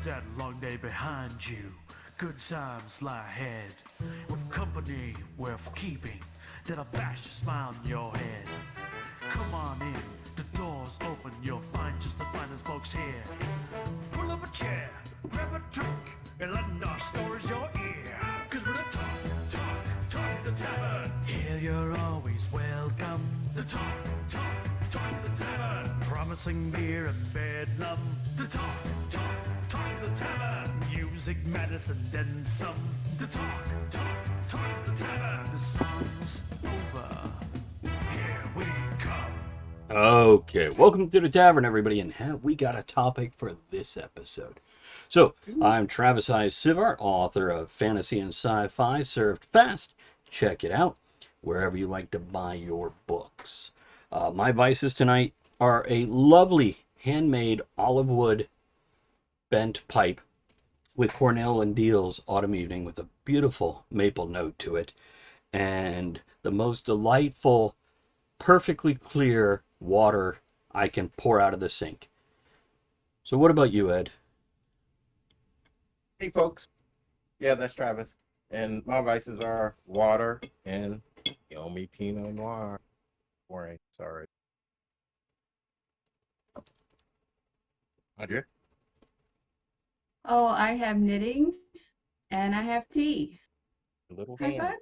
that long day behind you. Good times lie ahead. With company worth keeping, that'll bash a smile on your head. Come on in, the door's open, you'll find just the finest folks here. Pull up a chair, grab a drink, and lend our stories your ear. Cause we're the talk, the tavern. Here you're always welcome. The talk, the tavern. Promising beer and bedlam. The talk, the tavern. Music, medicine, then some. The talk, the tavern. The song's over. Here we come. Okay, welcome to the Tavern, everybody, and we got a topic for this episode. So, I'm Travis I. Sivart, author of Fantasy and Sci-Fi Served Fast. Check it out wherever you like to buy your books. My vices tonight are a lovely handmade olive wood bent pipe with Cornell and Deal's Autumn Evening with a beautiful maple note to it, and the most delightful, perfectly clear water I can pour out of the sink. So what about you, Ed? Hey folks, yeah, that's Travis, and my vices are water and Yomi Pinot Noir. Boring, sorry. Andrea? Oh, I have knitting and I have tea. Little High hand. five.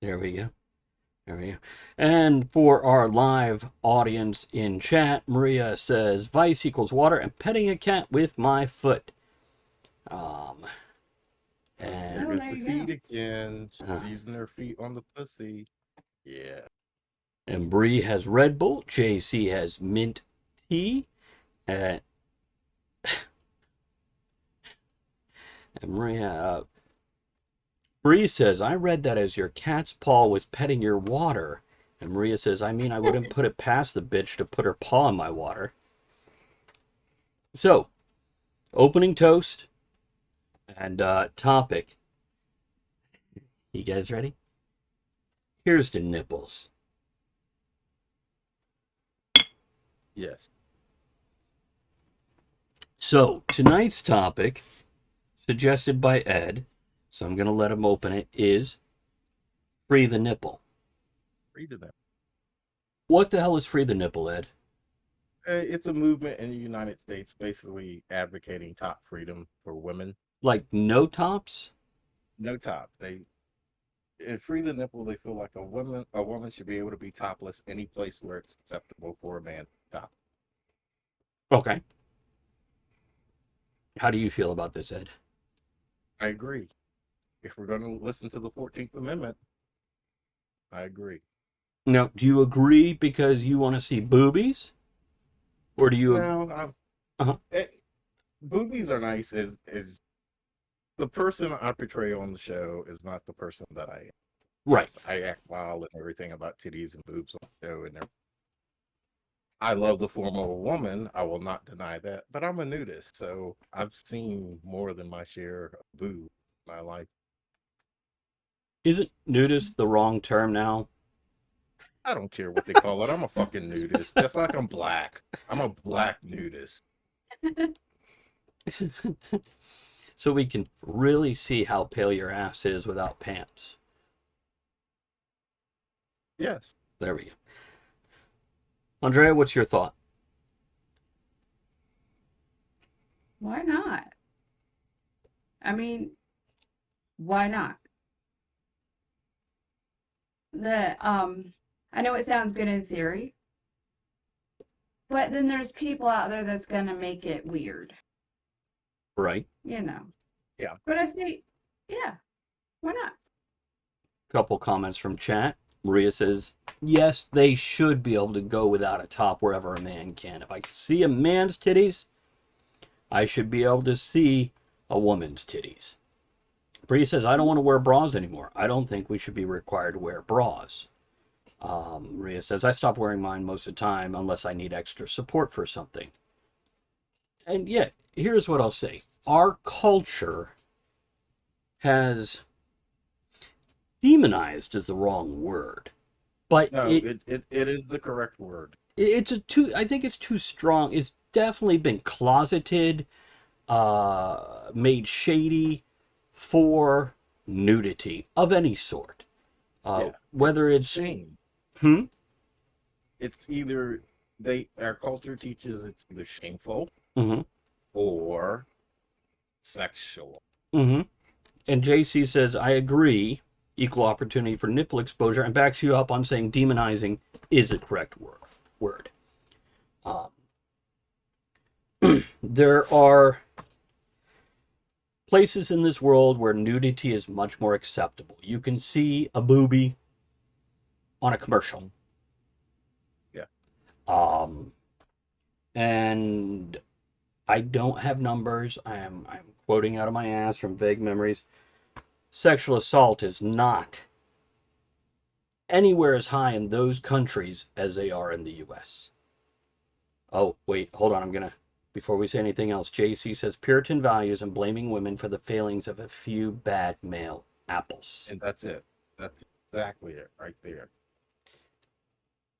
There we go. And for our live audience in chat, Maria says, Vice equals water and petting a cat with my foot. There And goes there the you feet go. again. She's using her feet on the pussy. Yeah. and Bree has Red Bull. JC has mint tea. And Maria, Bree says, I read that as your cat's paw was petting your water. And Maria says, I mean, I wouldn't put it past the bitch to put her paw in my water. So, opening toast and topic. You guys ready? Here's to nipples. Yes. So, tonight's topic, suggested by Ed, so I'm going to let him open it, is Free the Nipple. Read it. What the hell is Free the Nipple, Ed? It's a movement in the United States basically advocating top freedom for women. Like no tops? No top. In Free the Nipple, they feel like a woman should be able to be topless any place where it's acceptable for a man to top. Okay. How do you feel about this, Ed? I agree. If we're going to listen to the 14th Amendment, I agree. Now, do you agree because you want to see boobies? Or do you... No, Uh-huh. Boobies are nice. Is the person I portray on the show is not the person that I am. Right. Yes, I act wild and everything about titties and boobs on the show, and I love the form of a woman. I will not deny that, but I'm a nudist, so I've seen more than my share of boob in my life. Isn't nudist the wrong term now? I don't care what they call it. I'm a fucking nudist, just like I'm black. I'm a black nudist. So we can really see how pale your ass is without pants. Yes. There we go. Andrea, what's your thought? Why not? I mean, why not? I know it sounds good in theory, but then there's people out there that's gonna make it weird. Right. You know. Yeah. But I say, yeah, why not? Couple comments from chat. Maria says, yes, they should be able to go without a top wherever a man can. If I can see a man's titties, I should be able to see a woman's titties. Bree says, I don't want to wear bras anymore. I don't think we should be required to wear bras. Maria says, I stop wearing mine most of the time unless I need extra support for something. And yet, here's what I'll say. Our culture has... demonized is the wrong word, but No, it is the correct word. I think it's too strong. It's definitely been closeted made shady for nudity of any sort. Yeah. Whether it's Shame. hmm? It's either our culture teaches it's either shameful Mm-hmm. or sexual. Mm-hmm. And JC says, I agree, equal opportunity for nipple exposure, and backs you up on saying demonizing is the correct word. There are places in this world where nudity is much more acceptable. You can see a boobie on a commercial. Yeah. And I don't have numbers. I'm quoting out of my ass from vague memories. Sexual assault is not anywhere as high in those countries as they are in the US. Oh, wait, hold on. Before we say anything else, JC says Puritan values and blaming women for the failings of a few bad male apples. And that's it. That's exactly it right there.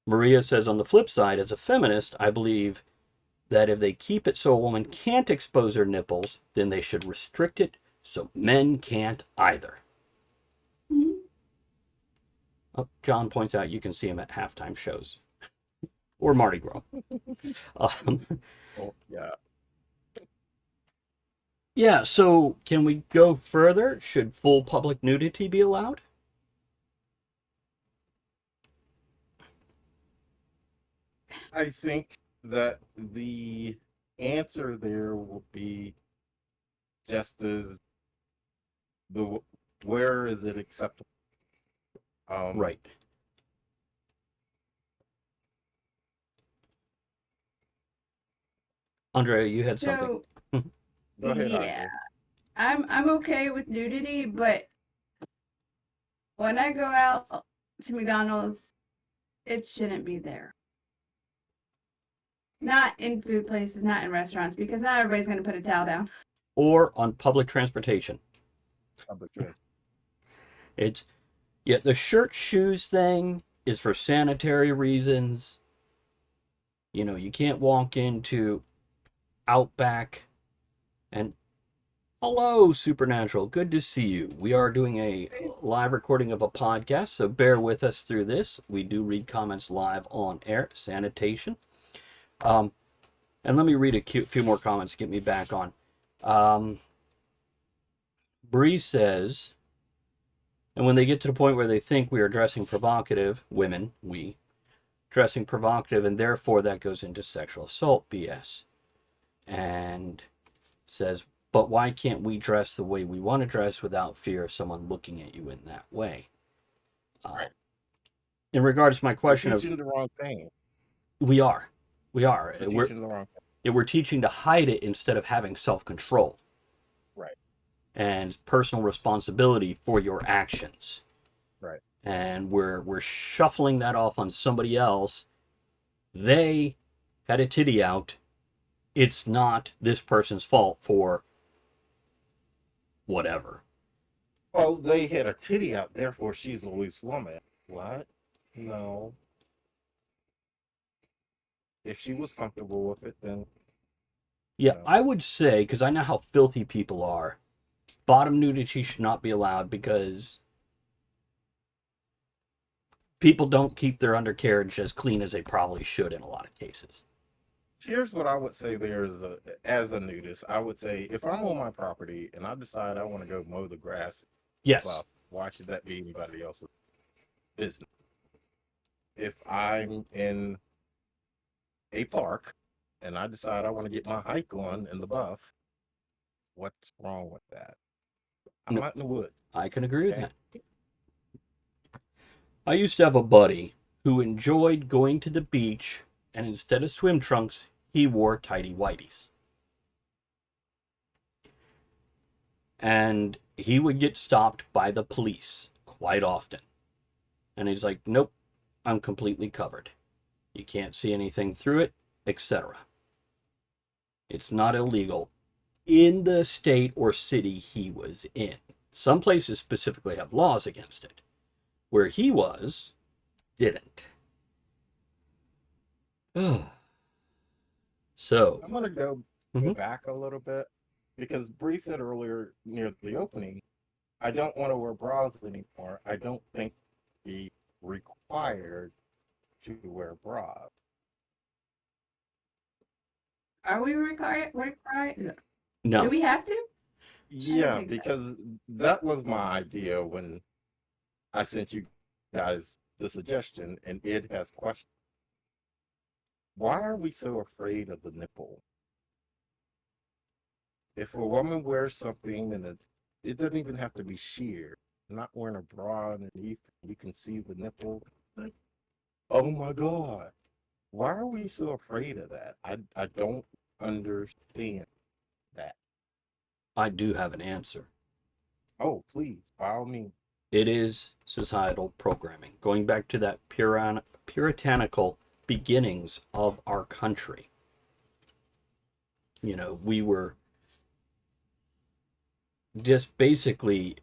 Maria says, on the flip side, as a feminist, I believe that if they keep it so a woman can't expose her nipples, then they should restrict it so men can't either. Oh, John points out you can see him at halftime shows or Mardi Gras. Oh, yeah. Yeah, so can we go further? Should full public nudity be allowed? I think that the answer there will be just as where is it acceptable? Right. Andrea, you had something. So Go ahead, yeah, Andre. I'm okay with nudity, but when I go out to McDonald's, it shouldn't be there. Not in food places, not in restaurants, because not everybody's going to put a towel down. Or on public transportation. Public transit. It's the shirt shoes thing is for sanitary reasons. You know, you can't walk into Outback and hello, Supernatural. Good to see you. We are doing a live recording of a podcast, so bear with us through this. We do read comments live on air. Sanitation. And let me read a few more comments to get me back on. Bree says, and when they get to the point where they think we are dressing provocative, women, dressing provocative, and therefore that goes into sexual assault BS. And says, but why can't we dress the way we want to dress without fear of someone looking at you in that way? Right. In regards to my question We're teaching the wrong thing. we are. We're teaching the wrong thing. We're teaching to hide it instead of having self-control. Right. And personal responsibility for your actions. Right. And we're shuffling that off on somebody else. They had a titty out. It's not this person's fault for whatever. Well, they had a titty out, therefore she's a loose woman. What? No. If she was comfortable with it, then Yeah, no. I would say, because I know how filthy people are, bottom nudity should not be allowed because people don't keep their undercarriage as clean as they probably should in a lot of cases. Here's what I would say as a nudist. I would say if I'm on my property and I decide I want to go mow the grass, Yes. well, why should that be anybody else's business? If I'm in a park and I decide I want to get my hike on in the buff, what's wrong with that? I'm No. not in the woods. I can agree Okay. with that. I used to have a buddy who enjoyed going to the beach, and instead of swim trunks, he wore tighty whities. And he would get stopped by the police quite often. And he's like, nope, I'm completely covered. You can't see anything through it, etc. It's not illegal in the state or city he was in. Some places specifically have laws against it. Where he was, didn't. So, I'm gonna go back a little bit. because Bree said earlier near the opening, I don't want to wear bras anymore. I don't think be required to wear bras. Are we required? Do No, we have to? I didn't Yeah, think so. because that was my idea when I sent you guys the suggestion, and Ed has questioned. Why are we so afraid of the nipple? If a woman wears something and it doesn't even have to be sheer, not wearing a bra underneath, you can see the nipple. Like, oh my God, why are we so afraid of that? I don't understand that. I do have an answer. Oh, please, by all means. It is societal programming, going back to that puritanical beginnings of our country. You know, we were just basically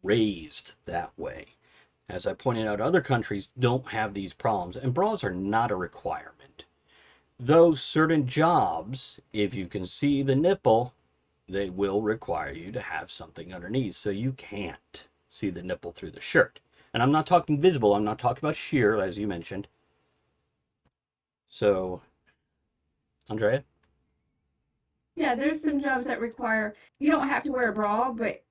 raised that way. As I pointed out, other countries don't have these problems, and bras are not a requirement. Though certain jobs, if you can see the nipple, they will require you to have something underneath, so you can't see the nipple through the shirt. And I'm not talking visible, I'm not talking about sheer, as you mentioned. So, Andrea? Yeah, there's some jobs that require you don't have to wear a bra, but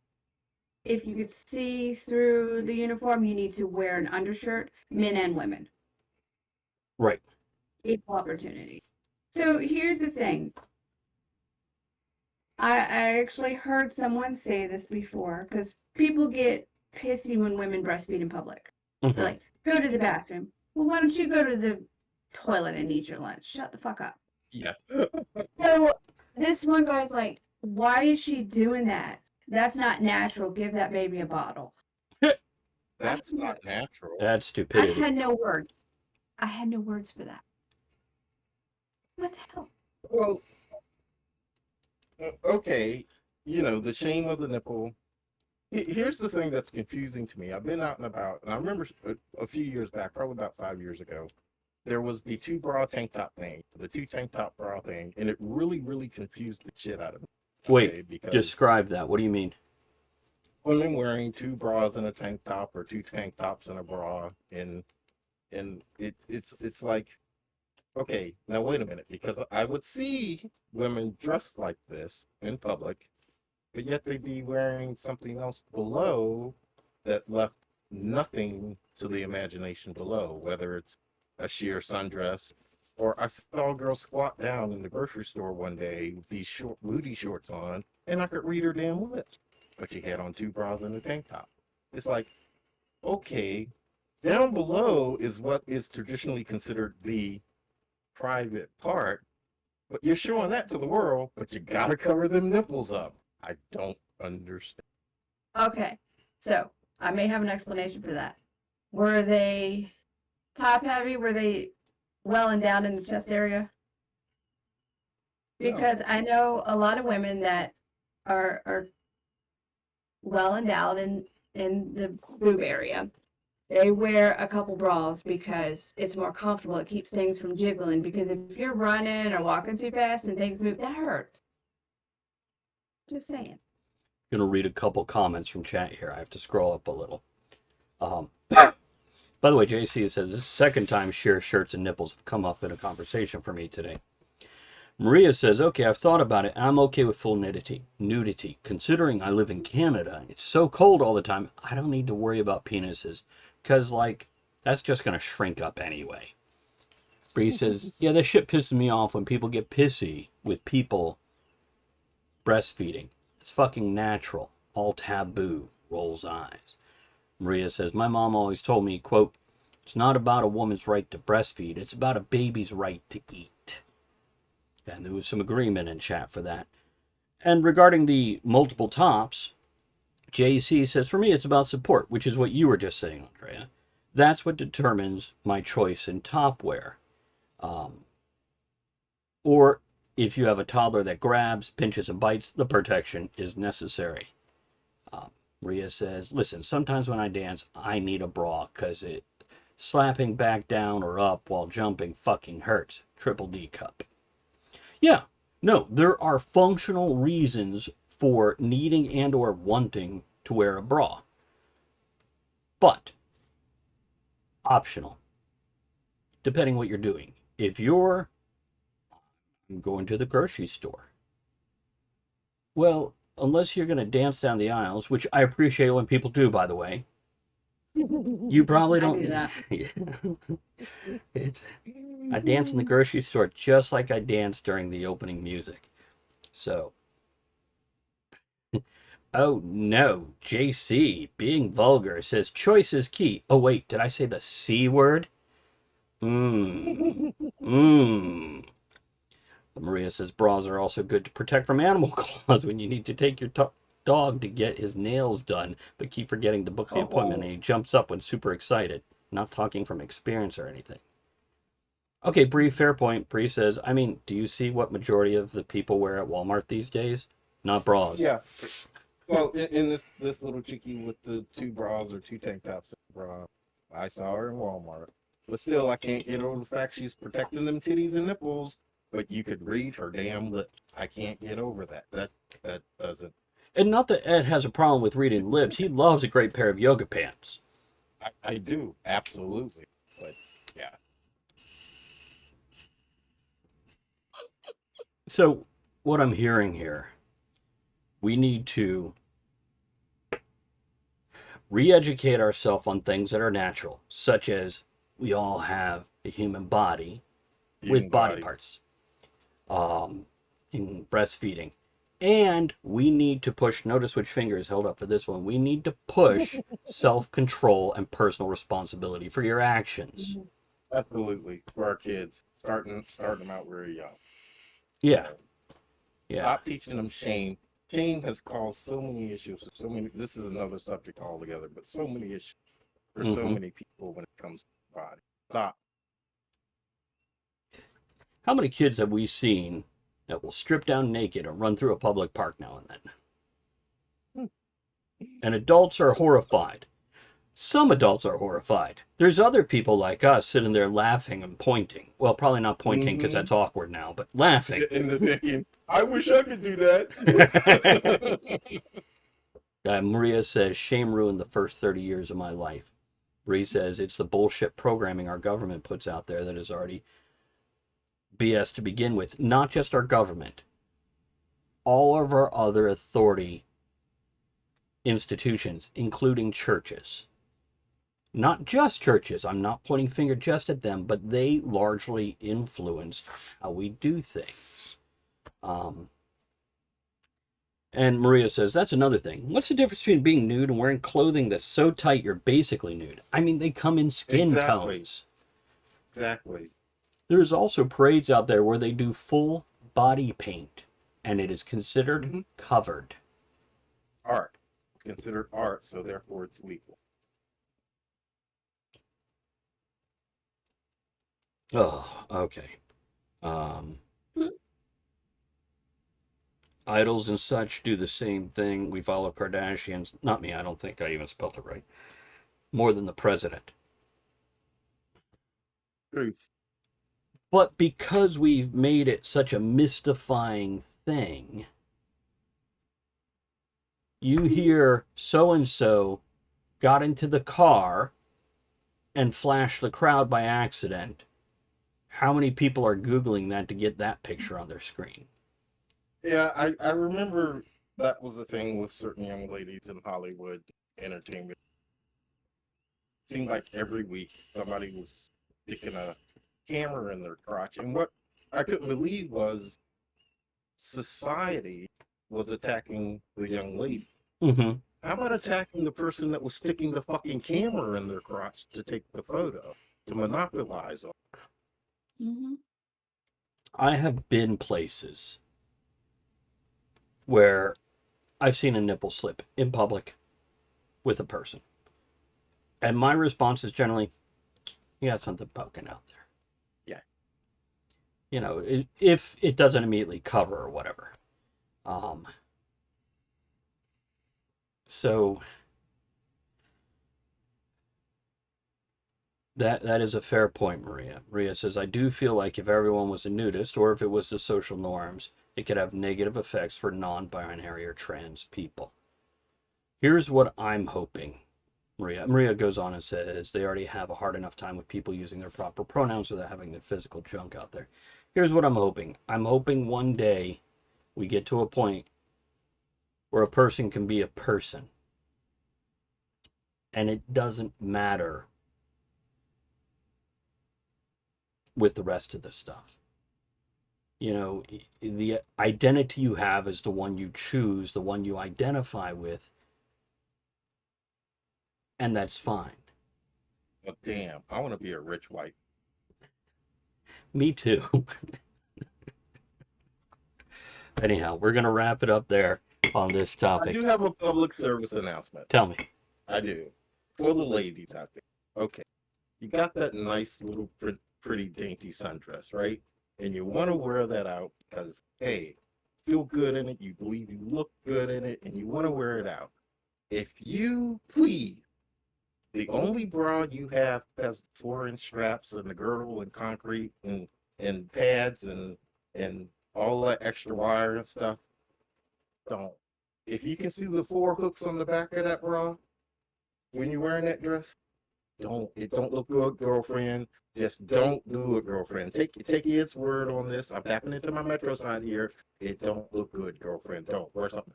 if you could see through the uniform, you need to wear an undershirt, men and women. Right. Equal opportunity. So here's the thing. I actually heard someone say this before because people get pissy when women breastfeed in public. They're Mm-hmm. like, go to the bathroom. Well, why don't you go to the toilet and eat your lunch? Shut the fuck up. Yeah. So this one guy's like, why is she doing that? That's not natural. Give that baby a bottle. I, That's not natural. That's I stupidity. had no words. I had no words for that. What the hell? Well, okay, the shame of the nipple. Here's the thing that's confusing to me. I've been out and about, and I remember a few years back, probably about 5 years ago, there was the two bra tank top thing, the two tank top bra thing, and it really, really confused the shit out of me. Wait, Okay, because describe that. What do you mean? women wearing two bras and a tank top, or two tank tops and a bra, and it's like, okay, now wait a minute, because I would see women dressed like this in public, but yet they'd be wearing something else below that left nothing to the imagination below, whether it's a sheer sundress, or I saw a girl squat down in the grocery store one day with these short booty shorts on, and I could read her damn lips, but she had on two bras and a tank top. It's like, okay, down below is what is traditionally considered the private part, but you're showing that to the world, but you gotta cover them nipples up. I don't understand. Okay, so I may have an explanation for that. Were they top heavy? Were they well and down in the chest area? No. Because I know a lot of women that are well endowed in the boob area. They wear a couple bras because it's more comfortable. It keeps things from jiggling. Because if you're running or walking too fast and things move, that hurts. Just saying. Gonna read a couple comments from chat here. I have to scroll up a little. By the way, JC says this is the second time sheer shirts and nipples have come up in a conversation for me today. Maria says, okay, I've thought about it. I'm okay with full nudity. Considering I live in Canada, it's so cold all the time, I don't need to worry about penises. Because, that's just going to shrink up anyway. Bree says, yeah, that shit pisses me off when people get pissy with people breastfeeding. It's fucking natural. All taboo. Rolls eyes. Maria says, my mom always told me, quote, it's not about a woman's right to breastfeed. It's about a baby's right to eat. And there was some agreement in chat for that. And regarding the multiple tops, JC says, for me, it's about support, which is what you were just saying, Andrea. That's what determines my choice in top wear. Or if you have a toddler that grabs, pinches, and bites, the protection is necessary. Maria says, listen, sometimes when I dance, I need a bra because it slapping back down or up while jumping fucking hurts. Triple D cup. Yeah, No, there are functional reasons for needing and or wanting to wear a bra. But optional, depending what you're doing. If you're going to the grocery store, well, unless you're going to dance down the aisles, which I appreciate when people do, by the way, you probably I don't. do that. it's, I dance in the grocery store just like I dance during the opening music. So, oh no, JC, being vulgar, says choice is key. Oh wait, did I say the C word? Mmm. Mmm. Maria says bras are also good to protect from animal claws when you need to take your dog to get his nails done, but keep forgetting to book the appointment and he jumps up when super excited. Not talking from experience or anything. Okay, Bree, fair point. Bree says, I mean, do you see what majority of the people wear at Walmart these days? Not bras. Yeah. Well, in this little chickie with the 2 bras or 2 tank tops and bra, I saw her in Walmart. But still, I can't get over the fact she's protecting them titties and nipples. But you could read her damn lips. I can't get over that. That doesn't. And not that Ed has a problem with reading lips. He loves a great pair of yoga pants. I do absolutely. But yeah. So, what I'm hearing here, we need to re-educate ourselves on things that are natural, such as we all have a human body with body parts in breastfeeding. And we need to push, notice which finger is held up for this one. We need to push self-control and personal responsibility for your actions. Absolutely. For our kids, starting them out very young. Yeah. Yeah. Stop teaching them shame. Shame has caused so many issues. So many. This is another subject altogether, but so many issues for so many people when it comes to the body. Stop. How many kids have we seen that will strip down naked and run through a public park now and then? And adults are horrified. Some adults are horrified. There's other people like us sitting there laughing and pointing. Well, probably not pointing because that's awkward now, but laughing. And the thinking, I wish I could do that. Maria says, shame ruined the first 30 years of my life. Bree says, it's the bullshit programming our government puts out there that is already BS to begin with. Not just our government. All of our other authority institutions, including churches. Not just churches. I'm not pointing finger just at them, but they largely influence how we do things. And Maria says, that's another thing. What's the difference between being nude and wearing clothing that's so tight you're basically nude? I mean, they come in skin tones. Exactly. There's also parades out there where they do full body paint, and it is considered covered. Art. It's considered art, so therefore it's legal. Oh, okay. Idols and such do the same thing. We follow Kardashians. Not me, I don't think I even spelled it right. More than the president. Truth. But because we've made it such a mystifying thing, you hear so-and-so got into the car and flashed the crowd by accident. How many people are Googling that to get that picture on their screen? Yeah, I remember that was the thing with certain young ladies in Hollywood entertainment. It seemed like every week somebody was sticking a camera in their crotch. And what I couldn't believe was society was attacking the young lady. Mm-hmm. How about attacking the person that was sticking the fucking camera in their crotch to take the photo, to monopolize them? Mm-hmm. I have been places where I've seen a nipple slip in public with a person. And my response is generally, you got something poking out there. Yeah. You know, if it doesn't immediately cover or whatever. So that is a fair point, Maria. Maria says, I do feel like if everyone was a nudist, or if it was the social norms, it could have negative effects for non-binary or trans people. Here's what I'm hoping. Maria goes on and says they already have a hard enough time with people using their proper pronouns without having the physical junk out there. Here's what I'm hoping. I'm hoping one day we get to a point where a person can be a person. And it doesn't matter with the rest of the stuff. You know, the identity you have is the one you choose, the one you identify with, and that's fine. But damn, I want to be a rich wife. Me too. Anyhow, we're going to wrap it up there on this I topic. do have a public service announcement. Tell me. I do. For the ladies out there. Okay. You got that nice little pretty dainty sundress, right? And you want to wear that out because, hey, feel good in it. You believe you look good in it and you want to wear it out. If you please, the only bra you have has 4-inch straps and the girdle and concrete and pads and all that extra wire and stuff, don't. If you can see the 4 hooks on the back of that bra when you're wearing that dress, don't. It don't look good, girlfriend. Just don't do it, girlfriend. Take Ed's word on this. I'm tapping into my Metro side here. It don't look good, girlfriend. Don't. Wear something.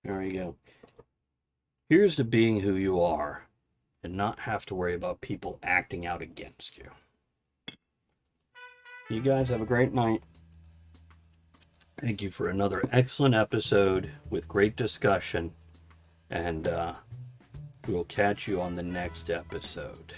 There you go. Here's to being who you are and not have to worry about people acting out against you. You guys have a great night. Thank you for another excellent episode with great discussion. And we'll catch you on the next episode.